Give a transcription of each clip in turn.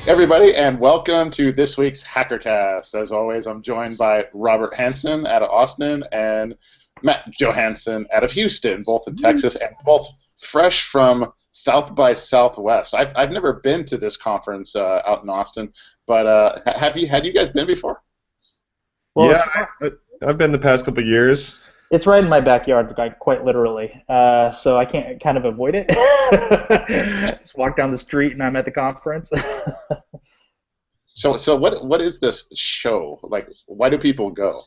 Everybody, and welcome to this week's HackerKast. As always, I'm joined by Robert Hansen out of Austin and Matt Johansen out of Houston, both in Texas, and both fresh from South by Southwest. I've never been to this conference out in Austin, but had you guys been before? Well, yeah, I've been the past couple of years. It's right in my backyard, quite literally, so I can't kind of avoid it. Just walk down the street and I'm at the conference. So what is this show? Like, why do people go?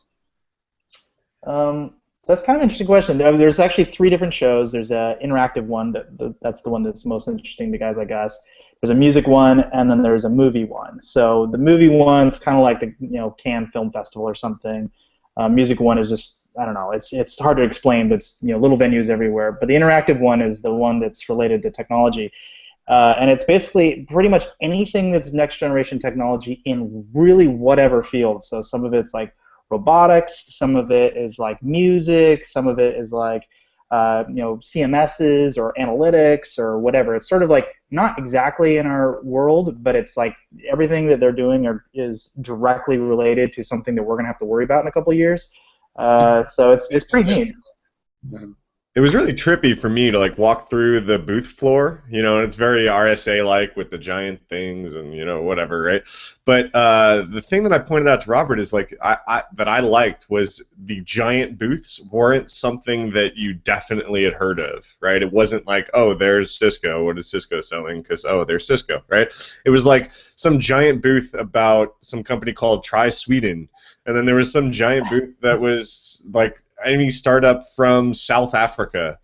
That's kind of an interesting question. There's actually 3 different shows. There's an interactive one, that's the one that's most interesting to guys like us. There's a music one, and then there's a movie one. So the movie one's kind of like the Cannes Film Festival or something. Music one is just, I don't know, it's hard to explain, but it's little venues everywhere. But the interactive one is the one that's related to technology, and it's basically pretty much anything that's next generation technology in really whatever field. So some of it's like robotics, some of it is like music, some of it is like CMSs or analytics or whatever. It's sort of like not exactly in our world, but it's like everything that they're doing is directly related to something that we're going to have to worry about in a couple of years. So it's pretty neat. It was really trippy for me to like walk through the booth floor, and it's very RSA-like with the giant things and whatever, right? But the thing that I pointed out to Robert is like that I liked was the giant booths weren't something that you definitely had heard of, right? It wasn't like, oh, there's Cisco. What is Cisco selling? Because there's Cisco, right? It was like some giant booth about some company called Try Sweden, and then there was some giant booth that was like any startup from South Africa.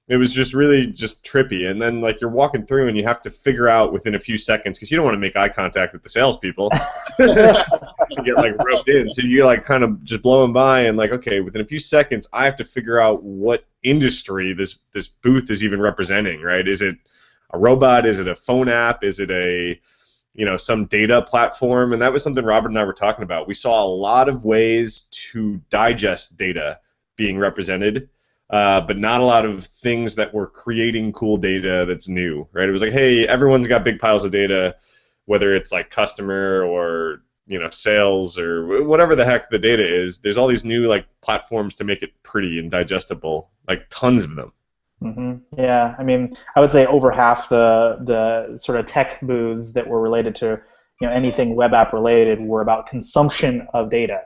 It was just really just trippy. And then like you're walking through and you have to figure out within a few seconds, because you don't want to make eye contact with the salespeople, you get like roped in. So you're like kind of just blowing by and like, okay, within a few seconds I have to figure out what industry this booth is even representing, right? Is it a robot? Is it a phone app? Is it a some data platform? And that was something Robert and I were talking about. We saw a lot of ways to digest data being represented, but not a lot of things that were creating cool data that's new, right? It was like, hey, everyone's got big piles of data, whether it's like customer or sales or whatever the heck the data is. There's all these new like platforms to make it pretty and digestible, like tons of them. Mm-hmm. Yeah, I mean, I would say over half the sort of tech booths that were related to anything web app related were about consumption of data.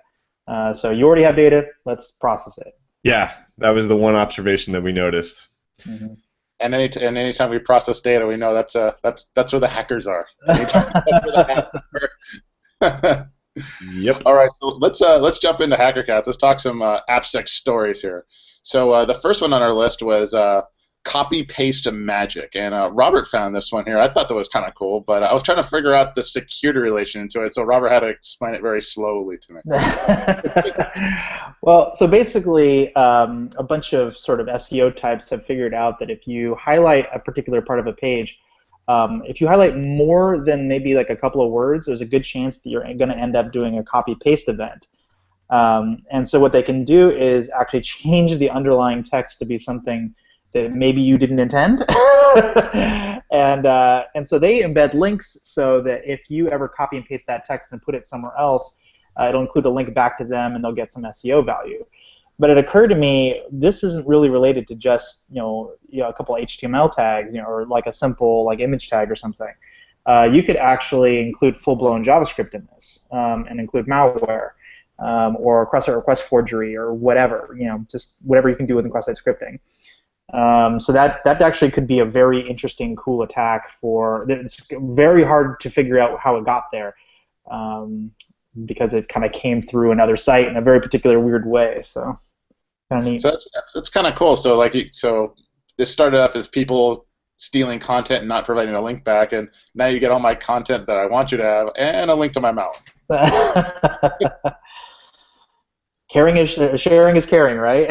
So you already have data, let's process it. Yeah, that was the one observation that we noticed. Mm-hmm. And anytime we process data, we know that's where the hackers are. That's where the hackers are. Yep. All right, so let's jump into HackerKast. Let's talk some AppSec stories here. So the first one on our list was copy-paste magic, and Robert found this one here. I thought that was kind of cool, but I was trying to figure out the security relation to it, so Robert had to explain it very slowly to me. Well, so basically, a bunch of sort of SEO types have figured out that if you highlight a particular part of a page, if you highlight more than maybe like a couple of words, there's a good chance that you're going to end up doing a copy-paste event. And so what they can do is actually change the underlying text to be something that maybe you didn't intend. And so they embed links so that if you ever copy and paste that text and put it somewhere else, it'll include a link back to them and they'll get some SEO value. But it occurred to me, this isn't really related to just a couple of HTML tags, or like a simple like image tag or something. You could actually include full-blown JavaScript in this and include malware. Or cross-site request forgery, or whatever, just whatever you can do with cross-site scripting. So that actually could be a very interesting, cool attack. It's very hard to figure out how it got there, because it kind of came through another site in a very particular weird way. So kind of neat. So that's kind of cool. So so this started off as people stealing content and not providing a link back, and now you get all my content that I want you to have and a link to my malware. Sharing is caring, right?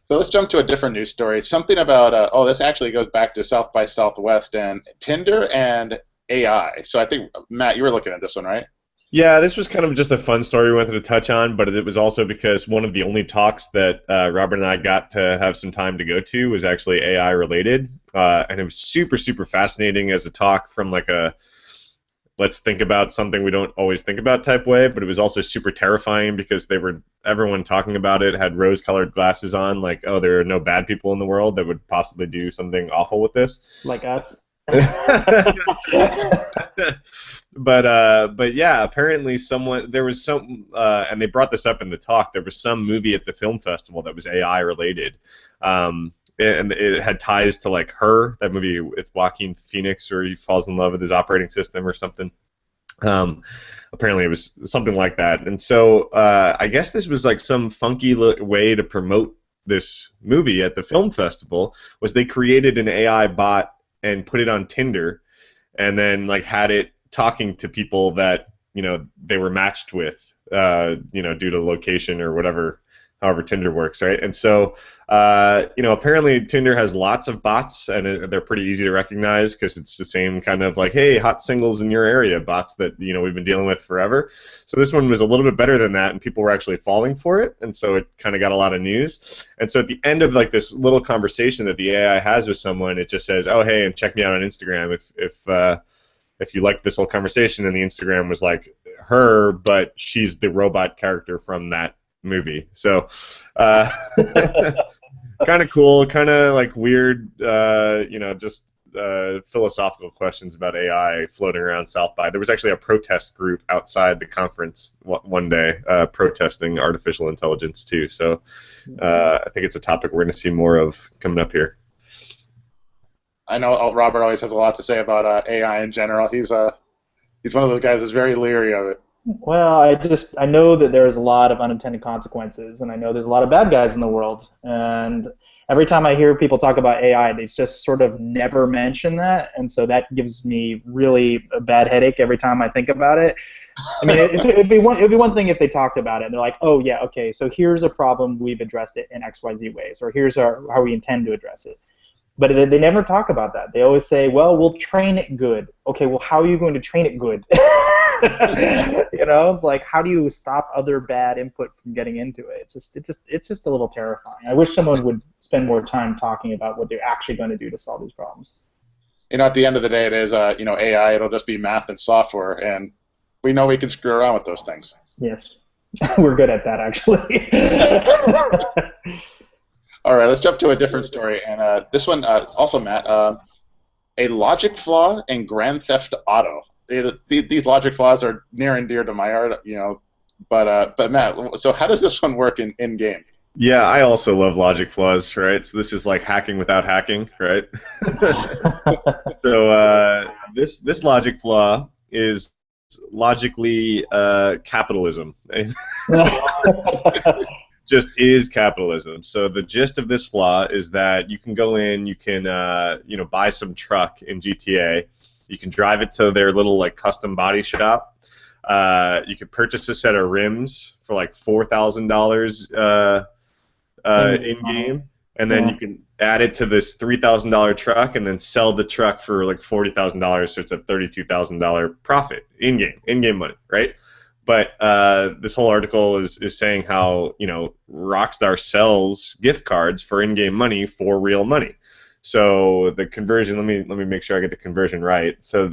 So let's jump to a different news story. Something about, this actually goes back to South by Southwest and Tinder and AI. So I think, Matt, you were looking at this one, right? Yeah, this was kind of just a fun story we wanted to touch on, but it was also because one of the only talks that Robert and I got to have some time to go to was actually AI related, and it was super, super fascinating as a talk from like a let's think about something we don't always think about type way, but it was also super terrifying because everyone talking about it had rose-colored glasses on, like, oh, there are no bad people in the world that would possibly do something awful with this. Like us. But yeah, apparently there was some, and they brought this up in the talk. There was some movie at the film festival that was AI related, and it had ties to like Her, that movie with Joaquin Phoenix, where he falls in love with his operating system or something. Apparently it was something like that, and so I guess this was like some funky way to promote this movie at the film festival. Was they created an AI bot and put it on Tinder, and then like had it talking to people that they were matched with, due to location or whatever, however Tinder works, right? And so, apparently Tinder has lots of bots, and they're pretty easy to recognize because it's the same kind of like, hey, hot singles in your area bots that we've been dealing with forever. So this one was a little bit better than that, and people were actually falling for it, and so it kind of got a lot of news. And so at the end of like this little conversation that the AI has with someone, it just says, oh, hey, and check me out on Instagram if you like this whole conversation. And the Instagram was like her, but she's the robot character from that movie. So kind of cool, kind of like weird, just philosophical questions about AI floating around South by. There was actually a protest group outside the conference one day protesting artificial intelligence too. So I think it's a topic we're going to see more of coming up here. I know Robert always has a lot to say about AI in general. He's one of those guys that's very leery of it. Well, I know that there's a lot of unintended consequences, and I know there's a lot of bad guys in the world. And every time I hear people talk about AI, they just sort of never mention that, and so that gives me really a bad headache every time I think about it. I mean, it'd be one thing if they talked about it and they're like, oh yeah, okay, so here's a problem, we've addressed it in XYZ ways, or here's how we intend to address it. But they never talk about that. They always say, well, we'll train it good. Okay, well, how are you going to train it good? It's like, how do you stop other bad input from getting into it? It's just a little terrifying. I wish someone would spend more time talking about what they're actually going to do to solve these problems. At the end of the day, it is, AI, it'll just be math and software, and we know we can screw around with those things. Yes. We're good at that, actually. All right, let's jump to a different story, and this one also, Matt, a logic flaw in Grand Theft Auto. These logic flaws are near and dear to my heart, but Matt, so how does this one work in game? Yeah, I also love logic flaws, right? So this is like hacking without hacking, right? So this logic flaw is logically capitalism. Just is capitalism. So the gist of this flaw is that you can go in, you can buy some truck in GTA, you can drive it to their little like custom body shop, you can purchase a set of rims for like $4,000 in game, and then you can add it to this $3,000 truck and then sell the truck for like $40,000, so it's a $32,000 profit in game money, right? But this whole article is saying how Rockstar sells gift cards for in-game money for real money. So the conversion, let me make sure I get the conversion right. So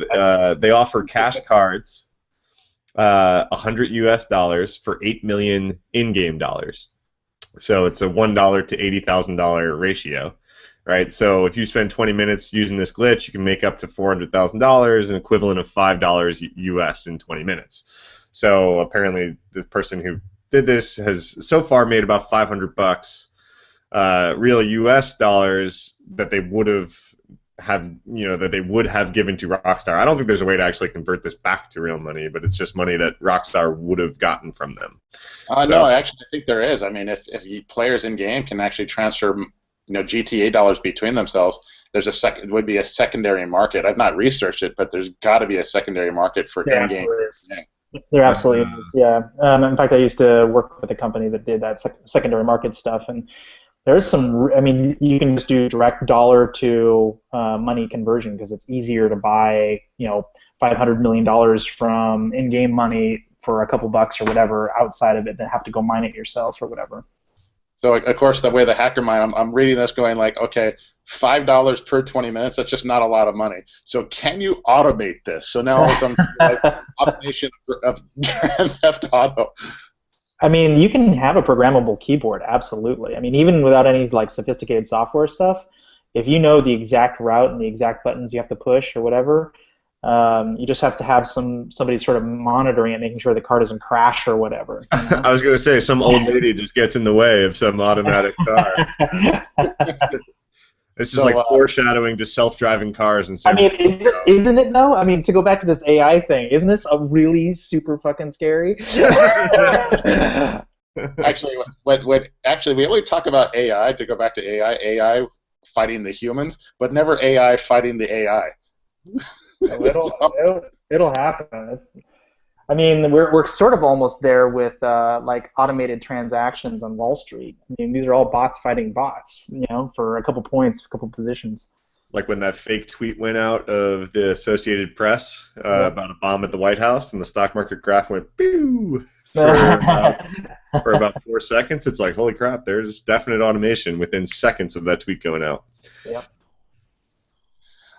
they offer cash cards, $100 US for 8 million in-game dollars. So it's a $1 to $80,000 ratio, right? So if you spend 20 minutes using this glitch, you can make up to $400,000, an equivalent of $5 US in 20 minutes. So apparently, the person who did this has so far made about $500 real U.S. dollars that they would have given to Rockstar. I don't think there's a way to actually convert this back to real money, but it's just money that Rockstar would have gotten from them. No, actually, I think there is. I mean, if players in game can actually transfer, GTA dollars between themselves, it would be a secondary market. I've not researched it, but there's got to be a secondary market for in-game. There absolutely is, yeah. In fact, I used to work with a company that did that secondary market stuff, and There's some. I mean, you can just do direct dollar to money conversion because it's easier to buy, $500 million from in-game money for a couple bucks or whatever outside of it than have to go mine it yourself or whatever. So of course, the way the hacker mine, I'm reading this going like, okay, $5 per 20 minutes. That's just not a lot of money. So can you automate this? So now all of a sudden, like, automation of Grand Theft Auto. I mean, you can have a programmable keyboard, absolutely. I mean, even without any like sophisticated software stuff, if you know the exact route and the exact buttons you have to push or whatever, you just have to have somebody sort of monitoring it, making sure the car doesn't crash or whatever. You know? I was going to say, some old lady just gets in the way of some automatic car. This is like foreshadowing to self-driving cars. And I mean, isn't it though? I mean, to go back to this AI thing, isn't this a really super fucking scary? Actually, we only talk about AI, to go back to AI fighting the humans, but never AI fighting the AI. It'll happen. I mean, we're sort of almost there with like automated transactions on Wall Street. I mean, these are all bots fighting bots, for a couple points, a couple positions. Like when that fake tweet went out of the Associated Press about a bomb at the White House, and the stock market graph went pew for about 4 seconds. It's like, holy crap! There's definite automation within seconds of that tweet going out. Yep.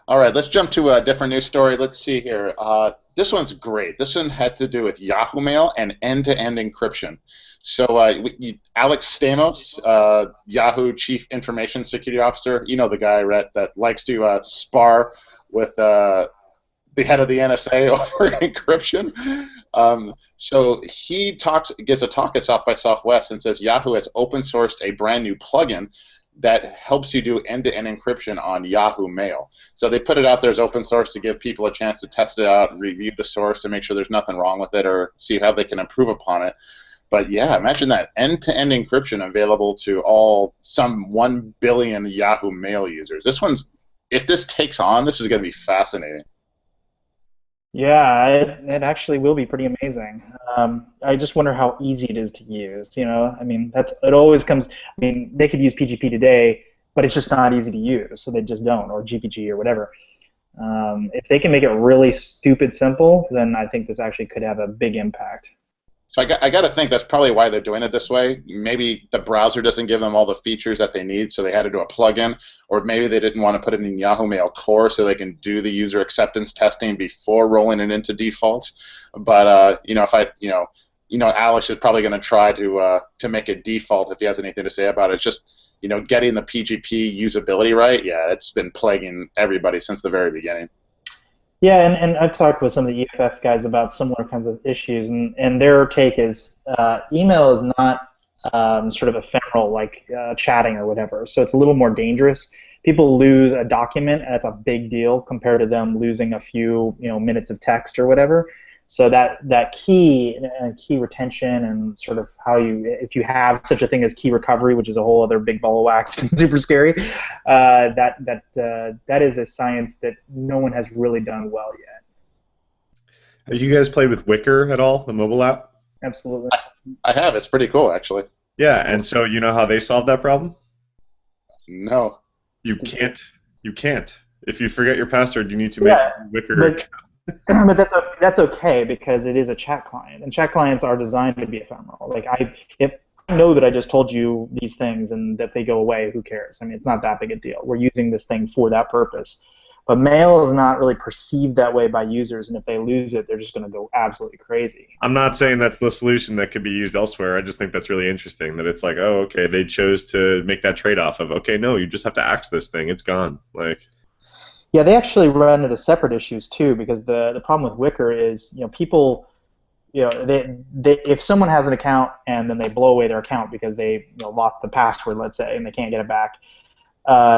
All right, let's jump to a different news story. Let's see here. This one's great. This one has to do with Yahoo Mail and end-to-end encryption. So Alex Stamos, Yahoo Chief Information Security Officer, you know the guy, right, that likes to spar with the head of the NSA over encryption. So he gets a talk at South by Southwest and says Yahoo has open-sourced a brand new plugin that helps you do end-to-end encryption on Yahoo Mail. So they put it out there as open source to give people a chance to test it out and review the source to make sure there's nothing wrong with it or see how they can improve upon it. But yeah, imagine that, end-to-end encryption available to some 1 billion Yahoo Mail users. If this takes on, this is going to be fascinating. Yeah, it actually will be pretty amazing. I just wonder how easy it is to use. I mean, it always comes. I mean, they could use PGP today, but it's just not easy to use, so they just don't, or GPG or whatever. If they can make it really stupid simple, then I think this actually could have a big impact. So I got to think that's probably why they're doing it this way. Maybe the browser doesn't give them all the features that they need, so they had to do a plugin, or maybe they didn't want to put it in Yahoo Mail core so they can do the user acceptance testing before rolling it into defaults. But Alex is probably going to try to make it default if he has anything to say about it. It's just getting the PGP usability right. Yeah, it's been plaguing everybody since the very beginning. Yeah, and I've talked with some of the EFF guys about similar kinds of issues, and their take is email is not sort of ephemeral like chatting or whatever, so it's a little more dangerous. People lose a document, and it's a big deal compared to them losing a few minutes of text or whatever. So that key retention and sort of if you have such a thing as key recovery, which is a whole other big ball of wax and super scary, that is a science that no one has really done well yet. Have you guys played with Wicker at all, the mobile app? Absolutely. I have. It's pretty cool, actually. Yeah, and so you know how they solved that problem? No. You can't. If you forget your password, you need to make Wicker. But that's okay because it is a chat client, and chat clients are designed to be ephemeral. Like if I know that I just told you these things and that they go away, who cares? I mean, it's not that big a deal. We're using this thing for that purpose. But mail is not really perceived that way by users, and if they lose it, they're just going to go absolutely crazy. I'm not saying that's the solution that could be used elsewhere. I just think that's really interesting that it's like, oh, okay, they chose to make that trade-off of, okay, no, you just have to axe this thing. It's gone. Yeah, they actually run into separate issues too, because the problem with Wicker is, people, if someone has an account and then they blow away their account because they lost the password, let's say, and they can't get it back,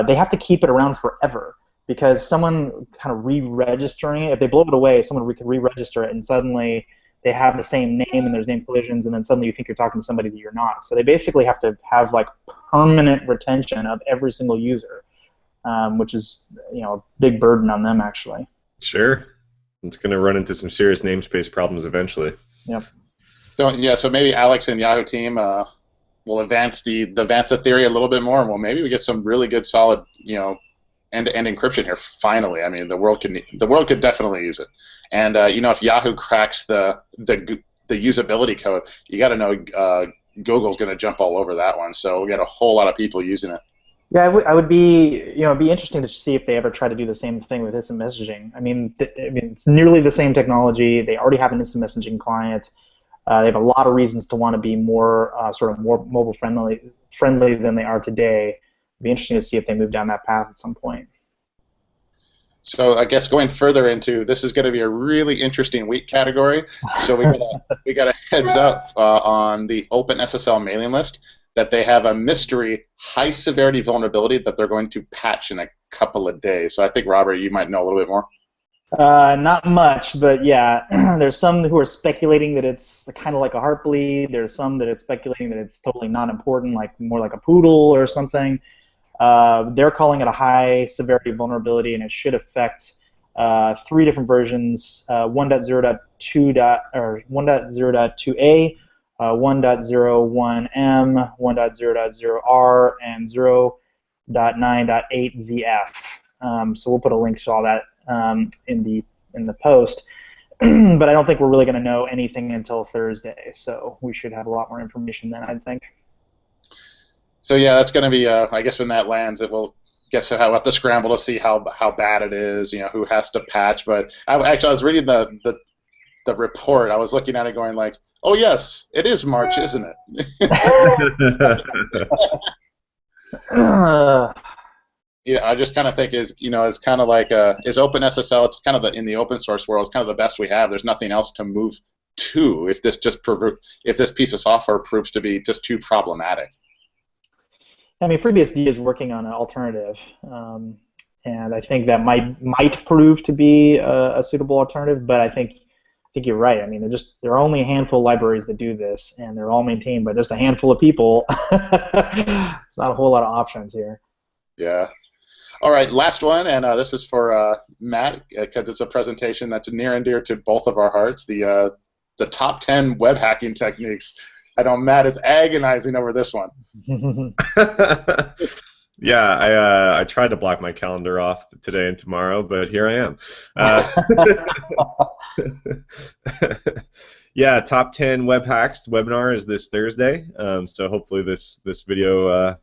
they have to keep it around forever because someone kind of re-registering it, if they blow it away, someone can re-register it, and suddenly they have the same name and there's name collisions, and then suddenly you think you're talking to somebody that you're not. So they basically have to have permanent retention of every single user. Which is a big burden on them, actually. Sure. It's going to run into some serious namespace problems eventually. Yep. So maybe Alex and Yahoo team we'll advance the theory a little bit more, and maybe we get some really good, solid, end-to-end encryption here. Finally, I mean, the world could definitely use it. And if Yahoo cracks the usability code, you got to know Google's going to jump all over that one. So we got a whole lot of people using it. Yeah, I would be, it'd be interesting to see if they ever try to do the same thing with instant messaging. I mean, it's nearly the same technology. They already have an instant messaging client. They have a lot of reasons to want to be more more mobile friendly than they are today. It'd be interesting to see if they move down that path at some point. So I guess going further into this is going to be a really interesting week category. So we got a heads up on the Open SSL mailing list that they have a mystery high severity vulnerability that they're going to patch in a couple of days. So I think, Robert, you might know a little bit more. Not much, but yeah, there's some who are speculating that it's kind of like a heartbleed. There's some that it's speculating that it's totally not important, like more like a poodle or something. They're calling it a high severity vulnerability, and it should affect 3 different versions: 1.0.2 or 1.0.2a, 1.01m, 1.0.0r, and 0.9.8zf. So we'll put a link to all that in the post. But I don't think we're really going to know anything until Thursday, so we should have a lot more information then, I think. So yeah, that's going to be, I guess when that lands, it will guess we'll have to scramble to see how bad it is, who has to patch. But I was reading the report. I was looking at it going like, oh yes, it is March, isn't it? I just kind of think it's kind of like is OpenSSL. It's kind of in the open source world. It's kind of the best we have. There's nothing else to move to if this piece of software proves to be just too problematic. I mean, FreeBSD is working on an alternative, and I think that might prove to be a suitable alternative. But I think you're right. I mean, there are only a handful of libraries that do this, and they're all maintained by just a handful of people. There's not a whole lot of options here. Yeah. All right, last one, and this is for Matt, because it's a presentation that's near and dear to both of our hearts. The top 10 web hacking techniques. I know Matt is agonizing over this one. Yeah, I tried to block my calendar off today and tomorrow, but here I am. Yeah, top 10 web hacks webinar is this Thursday, so hopefully this video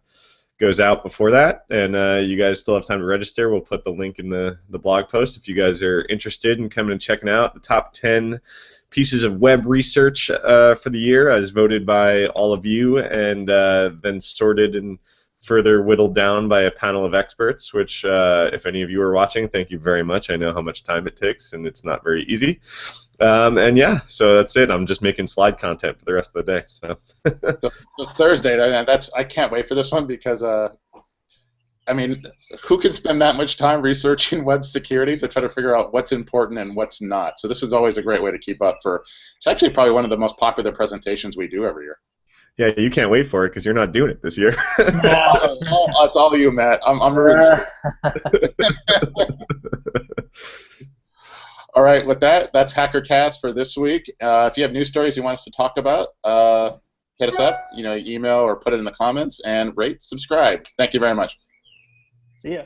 goes out before that, and you guys still have time to register. We'll put the link in the blog post if you guys are interested in coming and checking out the top 10 pieces of web research for the year as voted by all of you, and then sorted and further whittled down by a panel of experts, which if any of you are watching, thank you very much. I know how much time it takes, and it's not very easy. And yeah, so that's it. I'm just making slide content for the rest of the day. So Thursday, I can't wait for this one because I mean, who can spend that much time researching web security to try to figure out what's important and what's not? So this is always a great way to keep up for. It's actually probably one of the most popular presentations we do every year. Yeah, you can't wait for it because you're not doing it this year. It's all you, Matt. I'm rooting for you. All right, with that, that's HackerKast for this week. If you have news stories you want us to talk about, hit us up, email or put it in the comments, and rate, subscribe. Thank you very much. See ya.